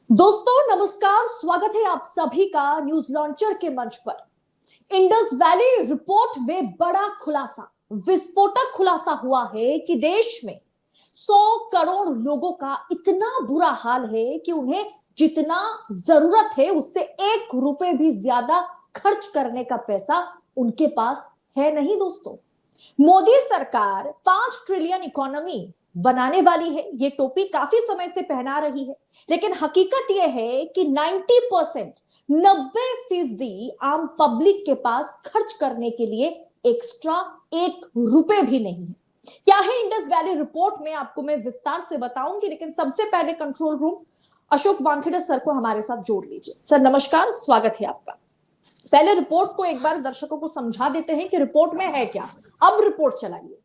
दोस्तों नमस्कार, स्वागत है आप सभी का न्यूज लॉन्चर के मंच पर। इंडस वैली रिपोर्ट में बड़ा खुलासा, विस्फोटक खुलासा हुआ है कि देश में 100 करोड़ लोगों का इतना बुरा हाल है कि उन्हें जितना जरूरत है उससे 1 रुपए भी ज्यादा खर्च करने का पैसा उनके पास है नहीं। दोस्तों, मोदी सरकार 5 ट्रिलियन इकोनॉमी बनाने वाली है, ये टोपी काफी समय से पहना रही है, लेकिन हकीकत यह है कि 90%, 90% आम पब्लिक के पास खर्च करने के लिए एक्स्ट्रा 1 रुपए भी नहीं है। क्या है इंडस वैली रिपोर्ट में आपको मैं विस्तार से बताऊंगी, लेकिन सबसे पहले control room Ashok Wankhede sir को हमारे साथ जोड़ लीजिए। सर नमस्कार, स्वागत है आपका। पहले रिपोर्ट को एक बार दर्शकों को समझा देते हैं कि रिपोर्ट में है क्या। अब रिपोर्ट चलाइए।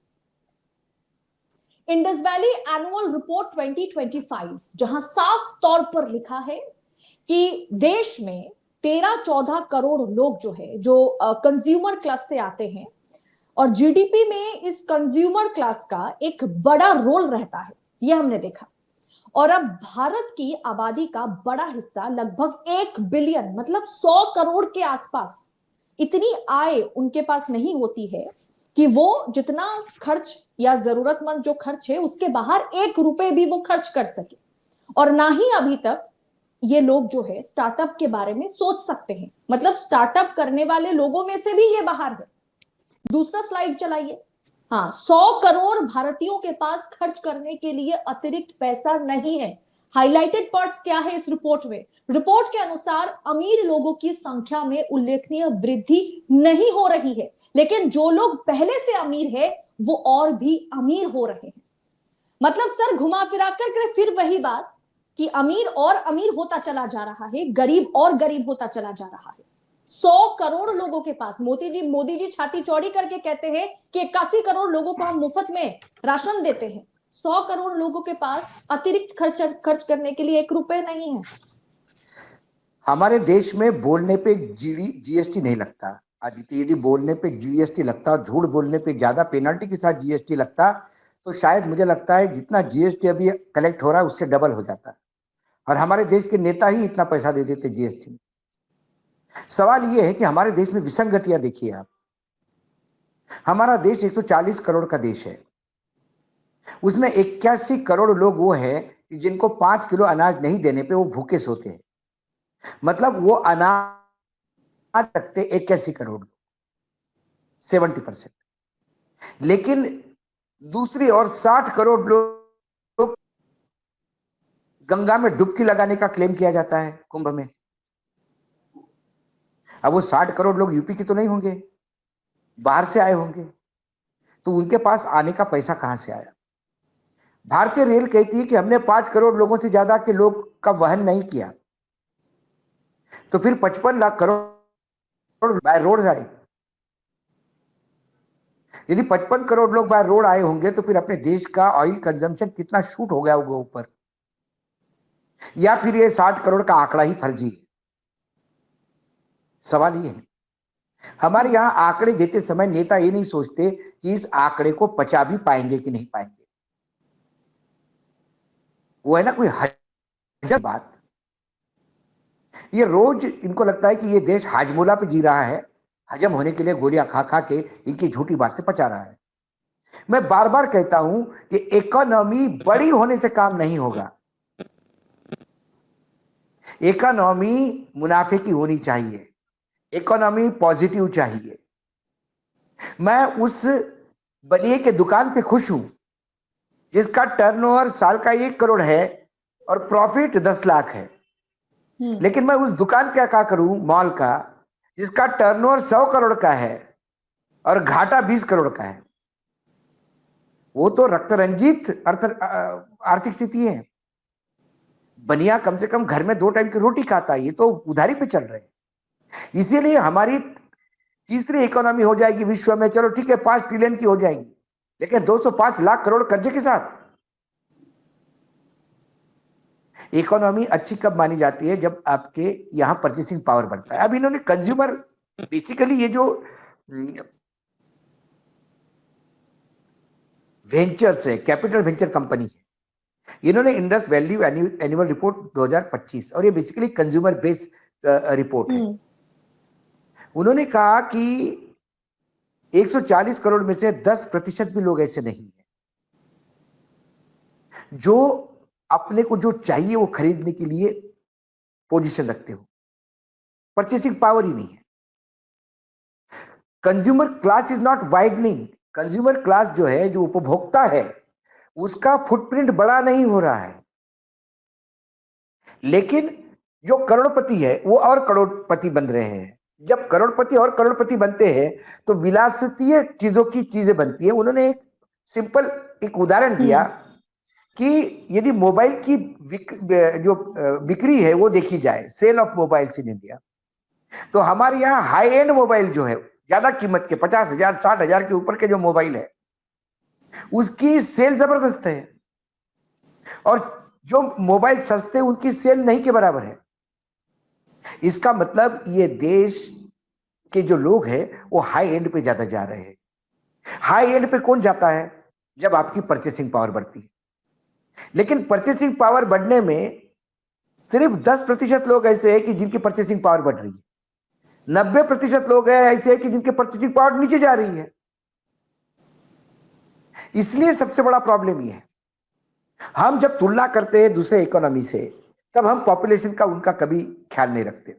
इंडस वैली एनुअल रिपोर्ट 2025, जहां साफ तौर पर लिखा है कि देश में 13-14 करोड़ लोग जो कंज्यूमर क्लास से आते हैं, और जीडीपी में इस कंज्यूमर क्लास का एक बड़ा रोल रहता है, यह हमने देखा। और अब भारत की आबादी का बड़ा हिस्सा, लगभग 1 बिलियन मतलब 100 करोड़ के आसपास, इतनी आय उनके पास नहीं होती है कि वो जितना खर्च या जरूरतमंद जो खर्च है उसके बाहर 1 रुपए भी वो खर्च कर सके। और ना ही अभी तक ये लोग जो है स्टार्टअप के बारे में सोच सकते हैं, मतलब स्टार्टअप करने वाले लोगों में से भी ये बाहर है। दूसरा स्लाइड चलाइए। हाँ, 100 करोड़ भारतीयों के पास खर्च करने के लिए अतिरिक्त पैसा नहीं है। हाइलाइटेड पार्ट्स क्या है इस रिपोर्ट में? रिपोर्ट के अनुसार अमीर लोगों की संख्या में उल्लेखनीय वृद्धि नहीं हो रही है, लेकिन जो लोग पहले से अमीर है वो और भी अमीर हो रहे हैं। मतलब सर घुमा फिरा कर फिर वही बात कि अमीर और अमीर होता चला जा रहा है, गरीब और गरीब होता चला जा रहा है। 100 करोड़ लोगों के पास मोदी जी छाती चौड़ी करके कहते हैं कि 81 करोड़ लोगों को हम मुफ्त में राशन देते हैं। 100 करोड़ लोगों के पास अतिरिक्त खर्च करने के लिए 1 रुपए नहीं है। हमारे देश में बोलने पे जीएसटी नहीं लगता आदित्य। यदि बोलने पे जीएसटी लगता और झूठ बोलने पे ज्यादा पेनल्टी के साथ जीएसटी लगता तो शायद मुझे लगता है जितना जीएसटी अभी कलेक्ट हो रहा है उससे डबल हो जाता, और हमारे देश के नेता ही इतना पैसा दे देते जीएसटी में। सवाल यह है कि हमारे देश में विसंगतियां देखिए आप। हमारा देश 140 करोड़ का देश है, उसमें 81 करोड़ लोग वो है जिनको 5 किलो अनाज नहीं देने पे वो भूखे सोते हैं। मतलब वो अनाज सकते 81 करोड़, 70%। लेकिन दूसरी ओर 60 करोड़ लोग गंगा में डुबकी लगाने का क्लेम किया जाता है कुंभ में। अब वो 60 करोड़ लोग यूपी के तो नहीं होंगे, बाहर से आए होंगे, तो उनके पास आने का पैसा कहां से आया? भारतीय रेल कहती है कि हमने 5 करोड़ लोगों से ज्यादा के लोग का वहन नहीं किया, तो फिर 55 लाख करोड़ बाय रोड आए। यदि 55 करोड़ लोग बाय रोड आए होंगे तो फिर अपने देश का ऑयल कंजम्पशन कितना शूट हो गया होगा ऊपर, या फिर ये 60 करोड़ का आंकड़ा ही फर्जी है? सवाल ये है। हमारे यहां आंकड़े देते समय नेता ये नहीं सोचते कि इस आंकड़े को पचा भी पाएंगे कि नहीं पाएंगे। वो है ना कोई हजम बात। ये रोज इनको लगता है कि ये देश हाजमोला पे जी रहा है, हजम होने के लिए गोलियां खा खा के इनकी झूठी बातें पचा रहा है। मैं बार बार कहता हूं कि इकोनॉमी बड़ी होने से काम नहीं होगा। इकोनॉमी मुनाफे की होनी चाहिए, इकोनॉमी पॉजिटिव चाहिए। मैं उस बनिए के दुकान पे खुश हूं जिसका टर्नओवर साल का 1 करोड़ है और प्रॉफिट 10 लाख है। लेकिन मैं उस दुकान क्या करूं मॉल का जिसका टर्नओवर 100 करोड़ का है और घाटा 20 करोड़ का है? वो तो रक्त रंजित आर्थिक स्थिति है। बनिया कम से कम घर में 2 टाइम की रोटी खाता है, ये तो उधारी पे चल रहे हैं। इसीलिए हमारी तीसरी इकोनॉमी हो जाएगी विश्व में, चलो ठीक है 5 ट्रिलियन की हो जाएगी, लेकिन 205 लाख करोड़ कर्जे के साथ। इकोनॉमी अच्छी कब मानी जाती है? जब आपके यहां परचेसिंग पावर बढ़ता है। अब इन्होंने कंज्यूमर, बेसिकली ये जो वेंचर्स है, कैपिटल वेंचर कंपनी है, इन्होंने इंडस वैल्यू एनुअल रिपोर्ट 2025, और ये बेसिकली कंज्यूमर बेस्ड रिपोर्ट है। उन्होंने कहा कि 140 करोड़ में से 10% भी लोग ऐसे नहीं है जो अपने को जो चाहिए वो खरीदने के लिए पोजीशन रखते हो। परचेसिंग पावर ही नहीं है। Consumer class is not widening. Consumer class जो है, जो उपभोक्ता है, उसका फुटप्रिंट बड़ा नहीं हो रहा है, लेकिन जो करोड़पति है वो और करोड़पति बन रहे हैं। जब करोड़पति और करोड़पति बनते हैं तो विलासितीय चीजों की चीजें बनती है। उन्होंने एक सिंपल एक उदाहरण दिया कि यदि मोबाइल की जो बिक्री है वो देखी जाए, sale of mobiles in India, तो हमारे यहाँ हाई एंड मोबाइल जो है, ज्यादा कीमत के 50,000 60,000 के ऊपर के जो मोबाइल है, उसकी सेल जबरदस्त है, और जो मोबाइल सस्ते उनकी सेल नहीं के बराबर है। इसका मतलब ये देश के जो लोग हैं वो हाई एंड पे ज्यादा जा रहे हैं। हाई एंड पे कौन जाता है? जब आपकी परचेसिंग पावर बढ़ती है। लेकिन परचेसिंग पावर बढ़ने में सिर्फ 10% लोग ऐसे हैं कि जिनकी परचेसिंग पावर बढ़ रही है, 90% लोग हैं ऐसे हैं कि जिनकी परचेसिंग पावर नीचे जा रही है। इसलिए सबसे बड़ा प्रॉब्लम ये है, हम जब तुलना करते हैं दूसरे इकोनॉमी से, तब हम पॉपुलेशन का उनका कभी ख्याल नहीं रखते।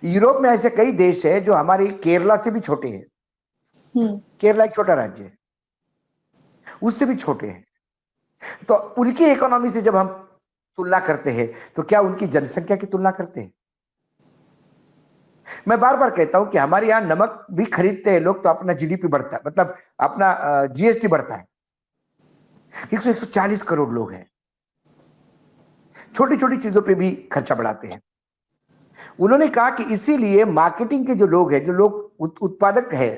यूरोप में ऐसे कई देश है जो हमारी केरला से भी छोटे हैं। केरला एक छोटा राज्य है, उससे भी छोटे हैं। तो उनकी इकोनॉमी से जब हम तुलना करते हैं तो क्या उनकी जनसंख्या की तुलना करते हैं? मैं बार बार कहता हूं कि हमारे यहां नमक भी खरीदते हैं लोग तो अपना जीडीपी बढ़ता है, मतलब अपना जीएसटी बढ़ता है। 140 करोड़ लोग हैं, छोटी छोटी चीजों पे भी खर्चा बढ़ाते हैं। उन्होंने कहा कि इसीलिए मार्केटिंग के जो लोग हैं, जो लोग उत्पादक है,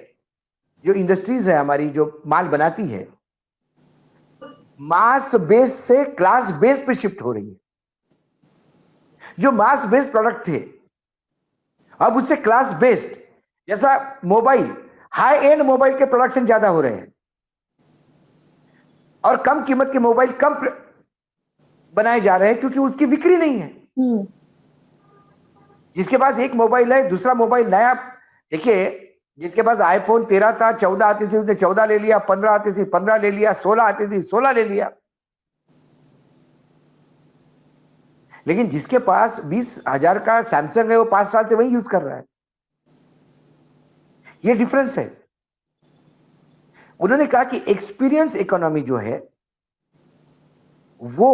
जो इंडस्ट्रीज है हमारी, जो माल बनाती है, मास बेस से क्लास बेस पे शिफ्ट हो रही है। जो मास बेस्ड प्रोडक्ट थे अब उससे क्लास बेस्ड, जैसा मोबाइल, हाई एंड मोबाइल के प्रोडक्शन ज्यादा हो रहे हैं, और कम कीमत के मोबाइल कम बनाए जा रहे हैं क्योंकि उसकी बिक्री नहीं है। जिसके पास एक मोबाइल है, दूसरा मोबाइल नया, देखिए जिसके पास आईफोन 13 था, 14 आती थी, उसने 14 ले लिया, 15 आती थी 15 ले लिया, 16 आती थी 16 ले लिया। लेकिन जिसके पास 20,000 का सैमसंग है वो 5 साल से वही यूज कर रहा है। ये डिफरेंस है। उन्होंने कहा कि एक्सपीरियंस इकोनॉमी जो है वो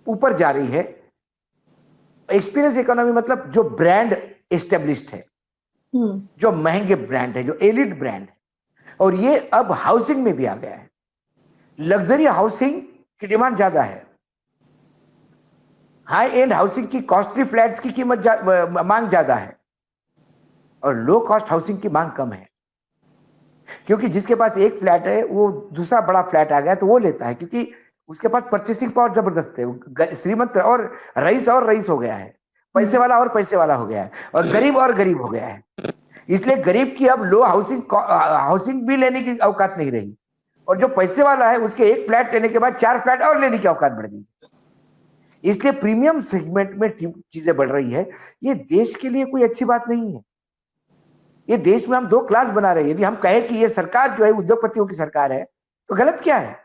ऊपर जा रही है। एक्सपीरियंस इकोनॉमी मतलब जो ब्रांड एस्टेब्लिश्ड है, जो महंगे ब्रांड है, जो एलिट ब्रांड है, और ये अब हाउसिंग में भी आ गया है। लग्जरी हाउसिंग की डिमांड ज्यादा है, हाई एंड हाउसिंग की, कॉस्टली फ्लैट्स की कीमत मांग ज्यादा है, और लो कॉस्ट हाउसिंग की मांग कम है। क्योंकि जिसके पास एक फ्लैट है वो दूसरा बड़ा फ्लैट आ गया तो वो लेता है, क्योंकि उसके पास परचेसिंग पावर जबरदस्त है। श्रीमंत और रईस हो गया है, पैसे वाला और पैसे वाला हो गया है, और गरीब हो गया है। इसलिए गरीब की अब लो हाउसिंग भी लेने की औकात नहीं रही, और जो पैसे वाला है उसके एक फ्लैट लेने के बाद 4 फ्लैट और लेने की औकात बढ़ गई। इसलिए प्रीमियम सेगमेंट में चीजें बढ़ रही है। ये देश के लिए कोई अच्छी बात नहीं है। ये देश में हम 2 क्लास बना रहे हैं। यदि हम कहें कि ये सरकार जो है उद्योगपतियों की सरकार है तो गलत क्या है?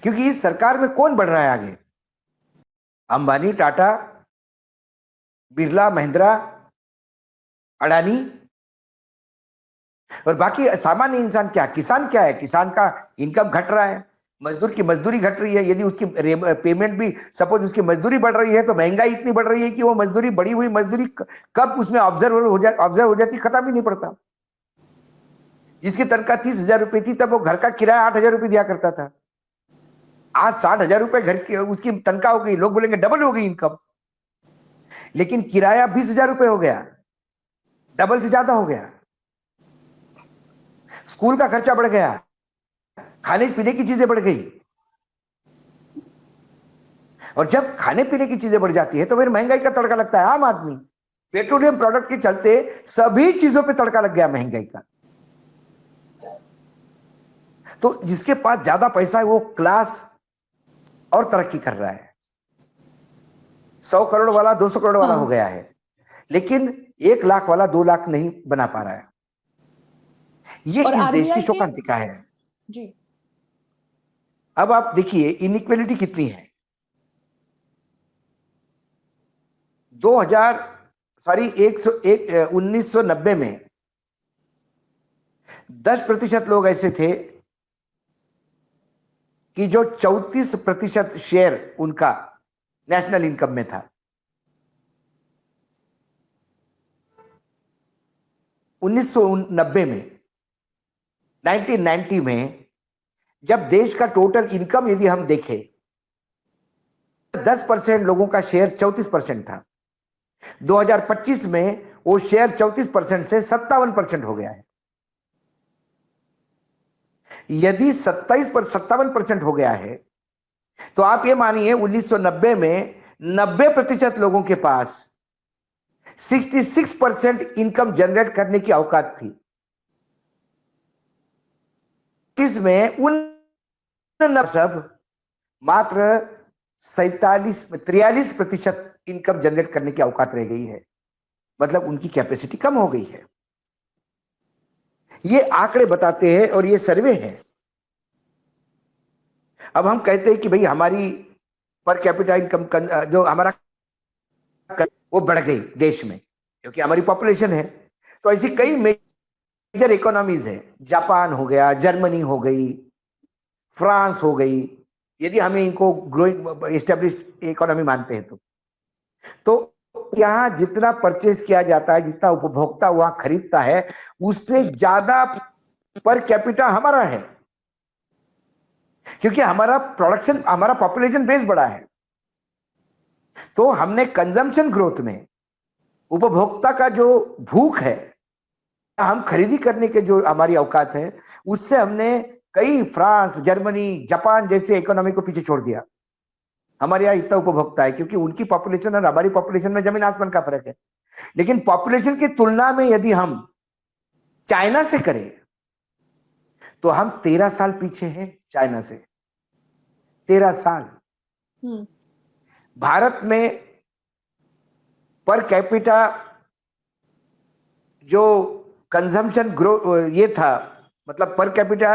क्योंकि इस सरकार में कौन बढ़ रहा है आगे? अंबानी, टाटा, बिरला, महिंद्रा, अडानी, और बाकी सामान्य इंसान क्या, किसान क्या है? किसान का इनकम घट रहा है, मजदूर की मजदूरी घट रही है। यदि उसकी पेमेंट भी, सपोज उसकी मजदूरी बढ़ रही है, तो महंगाई इतनी बढ़ रही है कि वो मजदूरी, बढ़ी हुई मजदूरी कब उसमें ऑब्जर्व हो जाती, खत्म ही नहीं पड़ता। जिसकी तनख्वाह 30,000 रुपए थी तब वो घर का किराया 8,000 रुपए दिया करता था। आज 60,000 रुपए घर की उसकी तनख्वाह हो गई। लोग बोलेंगे डबल हो गई इनकम, लेकिन किराया 20,000 रुपए हो गया, डबल से ज्यादा हो गया। स्कूल का खर्चा बढ़ गया, खाने पीने की चीजें बढ़ गई, और जब खाने पीने की चीजें बढ़ जाती है तो फिर महंगाई का तड़का लगता है आम आदमी। पेट्रोलियम प्रोडक्ट के चलते सभी चीजों पे तड़का लग गया महंगाई का। तो जिसके पास ज्यादा पैसा है वो क्लास और तरक्की कर रहा है। 100 करोड़ वाला 200 करोड़ वाला हो गया है, लेकिन 1 लाख वाला 2 लाख नहीं बना पा रहा है। ये और इस देश की आरबीआई के शोकांतिका है। जी अब आप देखिए इनइक्वालिटी कितनी है। 2000 सॉरी 1990 में 10% लोग ऐसे थे कि जो 34% शेयर उनका नेशनल इनकम में था। 1990 में 1990 में जब देश का टोटल इनकम यदि हम देखें, 10% लोगों का शेयर 34% था। 2025 में वो शेयर 34% से 57% हो गया है। यदि 57% हो गया है तो आप ये मानिए 1990 में 90% लोगों के पास 66% इनकम जनरेट करने की औकात थी। इसमें उन सब मात्र 43% इनकम जनरेट करने की औकात रह गई है। मतलब उनकी कैपेसिटी कम हो गई है। ये आंकड़े बताते हैं और ये सर्वे है। अब हम कहते हैं कि भाई हमारी पर कैपिटा इनकम जो हमारा वो बढ़ गई देश में क्योंकि हमारी पॉपुलेशन है। तो ऐसी कई मेजर इकोनॉमीज है, जापान हो गया, जर्मनी हो गई, फ्रांस हो गई, यदि हमें इनको ग्रोइंग एस्टेब्लिश्ड इकोनॉमी मानते हैं तो यहां जितना परचेज किया जाता है, जितना उपभोक्ता वहां खरीदता है, उससे ज्यादा पर कैपिटा हमारा है क्योंकि हमारा प्रोडक्शन, हमारा पॉपुलेशन बेस बड़ा है। तो हमने कंजम्पशन ग्रोथ में उपभोक्ता का जो भूख है, हम खरीदी करने के जो हमारी औकात है, उससे हमने कई फ्रांस, जर्मनी, जापान जैसे इकोनॉमी को पीछे छोड़ दिया। हमारे यहाँ इतना उपभोक्ता है क्योंकि उनकी पॉपुलेशन और हमारी पॉपुलेशन में जमीन आसमान का फर्क है। लेकिन पॉपुलेशन की तुलना में यदि हम चाइना से करें तो हम 13 साल पीछे हैं चाइना से। 13 साल। भारत में पर कैपिटा जो कंजम्पशन ग्रो ये था, मतलब पर कैपिटा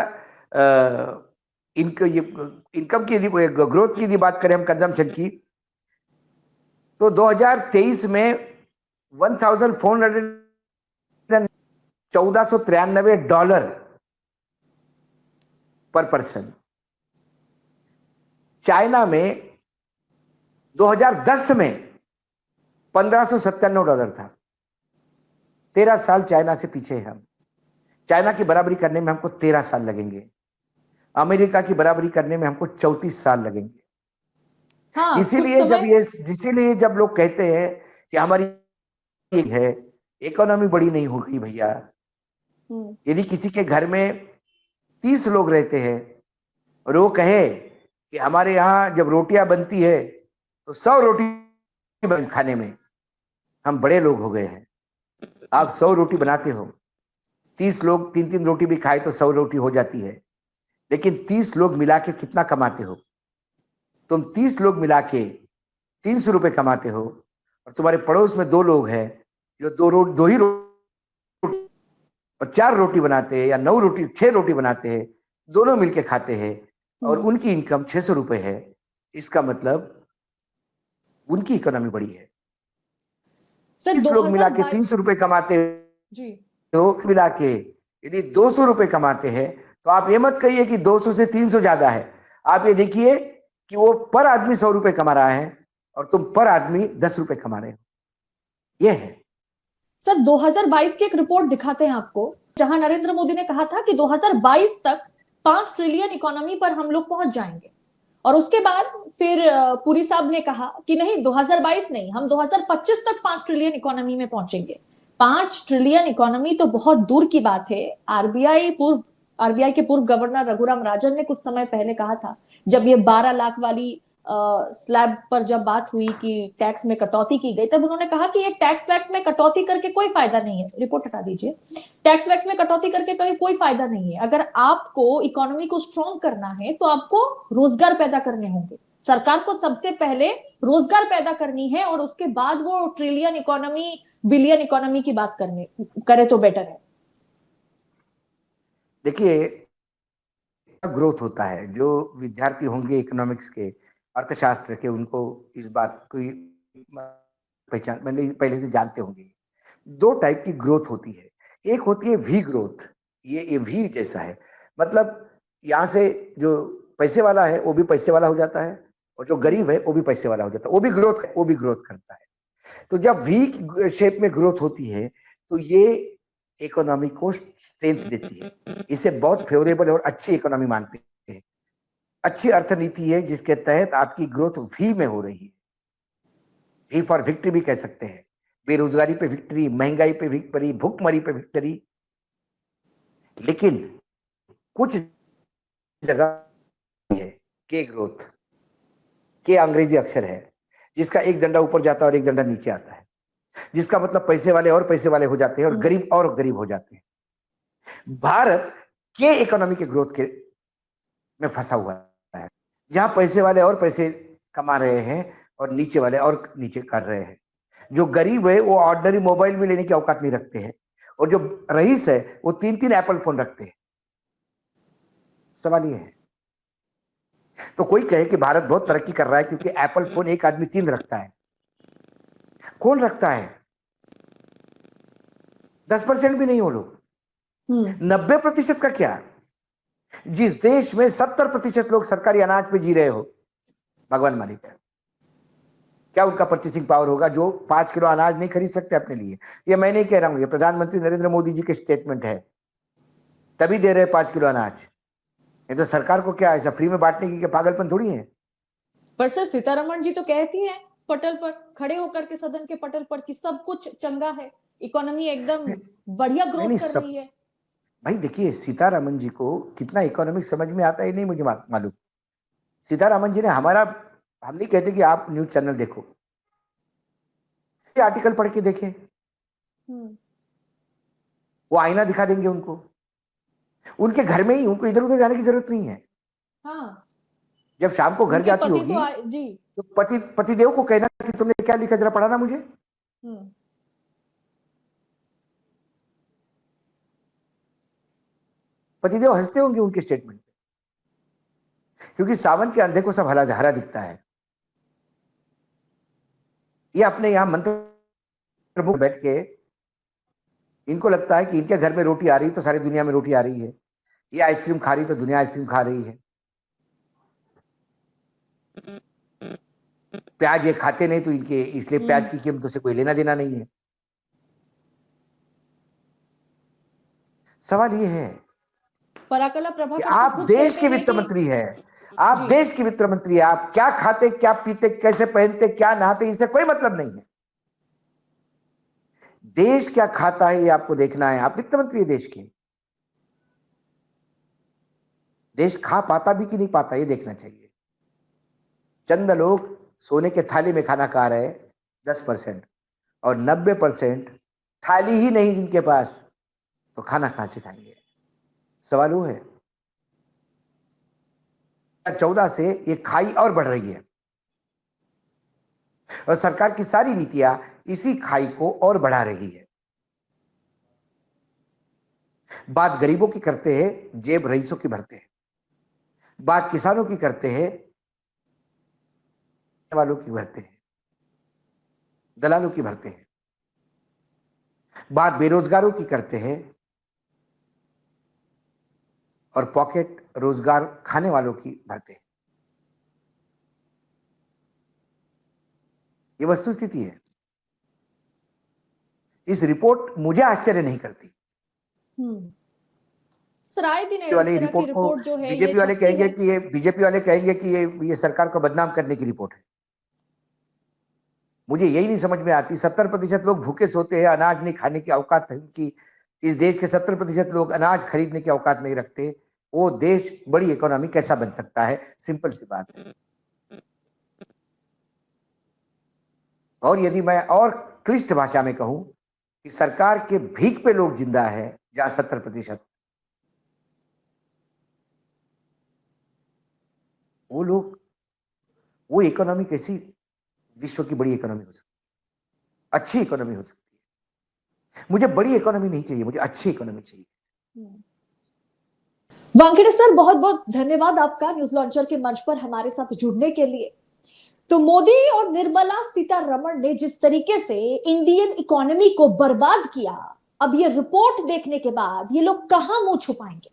इनकम की यदि ग्रोथ की यदि बात करें हम कंजम्पशन की, तो 2023 में 1493 डॉलर पर पर्सन। चाइना में 2010 में 1597 डॉलर था। 13 साल चाइना से पीछे हैं हम। चाइना की बराबरी करने में हमको 13 साल लगेंगे। अमेरिका की बराबरी करने में हमको 34 साल लगेंगे। हाँ, इसीलिए जब लोग कहते हैं कि हमारी है इकोनॉमी बड़ी नहीं हो गई भैया। यदि किसी के घर में 30 लोग रहते हैं और वो कहे कि हमारे यहाँ जब रोटियां बनती है तो 100 रोटी खाने में हम बड़े लोग हो गए हैं। आप 100 रोटी बनाते हो, 30 लोग 3-3 रोटी भी खाए तो 100 रोटी हो जाती है। लेकिन 30 लोग मिला के कितना कमाते हो? तुम 30 लोग मिला के 300 रुपए कमाते हो और तुम्हारे पड़ोस में 2 लोग हैं जो दो ही रोटी और 4 रोटी बनाते हैं या 9 रोटी 6 रोटी बनाते हैं, दोनों मिलके खाते हैं और उनकी इनकम 600 रुपए है। इसका मतलब उनकी इकोनॉमी बड़ी है। 30 लोग मिला के 300 रुपए कमाते हो, मिला के यदि 200 रुपए कमाते हैं तो आप ये मत कहिए कि 200 से 300 ज्यादा है। आप ये देखिए कि वो पर आदमी 100 रुपए कमा रहा है और तुम पर आदमी 10 रुपए कमा रहे हो। ये है सर। 2022 की एक रिपोर्ट दिखाते हैं आपको, जहां नरेंद्र मोदी ने कहा था कि 2022 तक 5 ट्रिलियन इकोनॉमी पर हम लोग पहुंच जाएंगे। और उसके बाद फिर पुरी साहब ने कहा कि नहीं, 2022 नहीं, हम 2025 तक 5 ट्रिलियन इकोनॉमी में पहुंचेंगे। 5 ट्रिलियन इकोनॉमी तो बहुत दूर की बात है। आरबीआई के पूर्व गवर्नर रघुराम राजन ने कुछ समय पहले कहा था, जब ये 12 लाख वाली स्लैब पर जब बात हुई कि टैक्स में कटौती की गई, तब उन्होंने कहा कि ये टैक्स वैक्स में कटौती करके कोई फायदा नहीं है। रिपोर्ट हटा दीजिए। टैक्स वैक्स में कटौती करके कोई फायदा नहीं है। अगर आपको इकोनॉमी को स्ट्रॉन्ग करना है तो आपको रोजगार पैदा करने होंगे। सरकार को सबसे पहले रोजगार पैदा करनी है और उसके बाद वो ट्रिलियन इकोनॉमी, बिलियन इकोनॉमी की बात करने करे तो बेटर है। देखिए, ग्रोथ होता है, जो विद्यार्थी होंगे इकोनॉमिक्स के, अर्थशास्त्र के, उनको इस बात की पहचान मतलब पहले से जानते होंगे। दो टाइप की ग्रोथ होती है। एक होती है वी ग्रोथ, ये वी जैसा है, मतलब यहाँ से जो पैसे वाला है वो भी पैसे वाला हो जाता है, और जो गरीब है वो भी पैसे वाला हो जाता है, वो भी ग्रोथ करता है। तो जब वी शेप में ग्रोथ होती है तो ये इकोनॉमी को स्ट्रेंथ देती है। इसे बहुत फेवरेबल और अच्छी इकोनॉमी मानते हैं। अच्छी अर्थनीति है जिसके तहत आपकी ग्रोथ वी में हो रही है। वी फॉर विक्ट्री भी कह सकते हैं। बेरोजगारी पे विक्ट्री, महंगाई पे विक्ट्री, भूखमरी पे विक्ट्री। लेकिन कुछ जगह है के ग्रोथ, के अंग्रेजी अक्षर है जिसका एक डंडा ऊपर जाता है और एक डंडा नीचे आता है, जिसका मतलब पैसे वाले और पैसे वाले हो जाते हैं और गरीब हो जाते हैं। भारत के इकोनॉमी के ग्रोथ के में फंसा हुआ है, जहां पैसे वाले और पैसे कमा रहे हैं और नीचे वाले और नीचे कर रहे हैं। जो गरीब है वो ऑर्डिनरी मोबाइल भी लेने की औकात नहीं रखते हैं, और जो रईस है वो 3-3 एप्पल फोन रखते हैं। सवाल ये है, तो कोई कहे कि भारत बहुत तरक्की कर रहा है क्योंकि एप्पल फोन एक आदमी 3 रखता है। कौन रखता है? 10% भी नहीं हो लोग। 90% का क्या? जिस देश में 70% लोग सरकारी अनाज पे जी रहे हो, भगवान मालिक है, क्या उनका परचेसिंग पावर होगा जो 5 किलो अनाज नहीं खरीद सकते अपने लिए? ये मैं नहीं कह रहा हूं, ये प्रधानमंत्री नरेंद्र मोदी जी के स्टेटमेंट है, तभी दे रहे 5 किलो अनाज। ये तो सरकार को क्या ऐसा फ्री में बांटने की पागलपन थोड़ी है। पर सर सीतारमण जी तो कहती हैं पटल पर खड़े होकर के, सदन के पटल पर, कि सब कुछ चंगा है, इकोनॉमी एकदम बढ़िया नहीं ग्रोथ नहीं, कर सब रही है। भाई देखिए, सीतारामन जी को कितना इकोनॉमिक्स समझ में आता है नहीं मुझे मालूम। सीतारामन जी ने हमारा, हम नहीं कहते कि आप न्यूज चैनल देखो, आर्टिकल पढ़ के देखें, वो आईना दिखा देंगे उनको। उनके घर में ही, उनको इधर उधर जाने की जरूरत नहीं है। हाँ, जब शाम को घर उनके जाती पति होगी जी। तो पतिदेव को कहना कि तुमने क्या लिखा, जरा पढ़ाना मुझे। पतिदेव हंसते होंगे उनके स्टेटमेंट पे, क्योंकि सावन के अंधे को सब हरा हरा दिखता है। ये अपने यहां मंत्र मुख बैठ के इनको लगता है कि इनके घर में रोटी आ रही तो सारी दुनिया में रोटी आ रही है, ये आइसक्रीम खा रही तो दुनिया आइसक्रीम खा रही है। प्याज ये खाते नहीं तो इनके, इसलिए प्याज की कीमतों से कोई लेना देना नहीं है। सवाल ये है पराकला कि प्रभाकर तो आप खुद देश कहते के हैं वित्त कि मंत्री हैं, आप देश के वित्त मंत्री हैं, आप क्या खाते, क्या पीते, कैसे पहनते, क्या नहाते, इससे कोई मतलब नहीं है। देश क्या खाता है ये आपको देखना है। आप वित्त मंत्री है देश के, देश खा पाता भी कि नहीं पाता ये देखना चाहिए। चंद लोग सोने के थाली में खाना खा रहे 10%, और 90% थाली ही नहीं जिनके पास, तो खाना कहां से खाएंगे? सवाल वो है। 14 से ये खाई और बढ़ रही है, और सरकार की सारी नीतियां इसी खाई को और बढ़ा रही है। बात गरीबों की करते हैं, जेब रईसों की भरते हैं। बात किसानों की करते हैं, वालों की भरते हैं, दलालों की भरते हैं। बात बेरोजगारों की करते हैं, और पॉकेट रोजगार खाने वालों की भरते हैं। ये वस्तुस्थिति है। इस रिपोर्ट मुझे आश्चर्य नहीं करती। सर आए दिन इस वाले तरह की रिपोर्ट को रिपोर्ट जो है ये बीजेपी वाले छपती कहेंगे है। कि ये, बीजेपी वाले कहेंगे कि ये सरकार को बदनाम करने की रिपोर्ट है। मुझे यही नहीं समझ में आती, 70% लोग भूखे सोते हैं, अनाज नहीं खाने की औकात है कि इस देश के 70% लोग अनाज खरीदने की औकात नहीं रखते, वो देश बड़ी इकोनॉमी कैसा बन सकता है? सिंपल सी बात है। और यदि मैं और क्लिष्ट भाषा में कहूं कि सरकार के भीख पे लोग जिंदा है, जहां 70% वो लोग, वो इकोनॉमी कैसी विश्व की बड़ी इकोनॉमी हो सकती है, अच्छी इकोनॉमी हो सकती है। मुझे बड़ी इकोनॉमी नहीं चाहिए, मुझे अच्छी इकोनॉमी चाहिए। वानखेड़े सर, बहुत बहुत धन्यवाद आपका न्यूज लॉन्चर के मंच पर हमारे साथ जुड़ने के लिए। तो मोदी और निर्मला सीतारमण ने जिस तरीके से इंडियन इकोनॉमी को बर्बाद किया, अब ये रिपोर्ट देखने के बाद ये लोग कहां मुंह छुपाएंगे?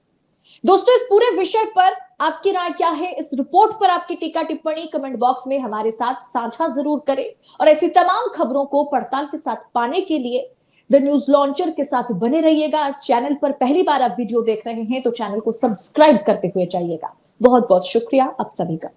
दोस्तों, इस पूरे विषय पर आपकी राय क्या है? इस रिपोर्ट पर आपकी टीका टिप्पणी कमेंट बॉक्स में हमारे साथ साझा जरूर करें और ऐसी तमाम खबरों को पड़ताल के साथ पाने के लिए द न्यूज लॉन्चर के साथ बने रहिएगा। चैनल पर पहली बार आप वीडियो देख रहे हैं तो चैनल को सब्सक्राइब करते हुए जाइएगा। बहुत बहुत शुक्रिया आप सभी का।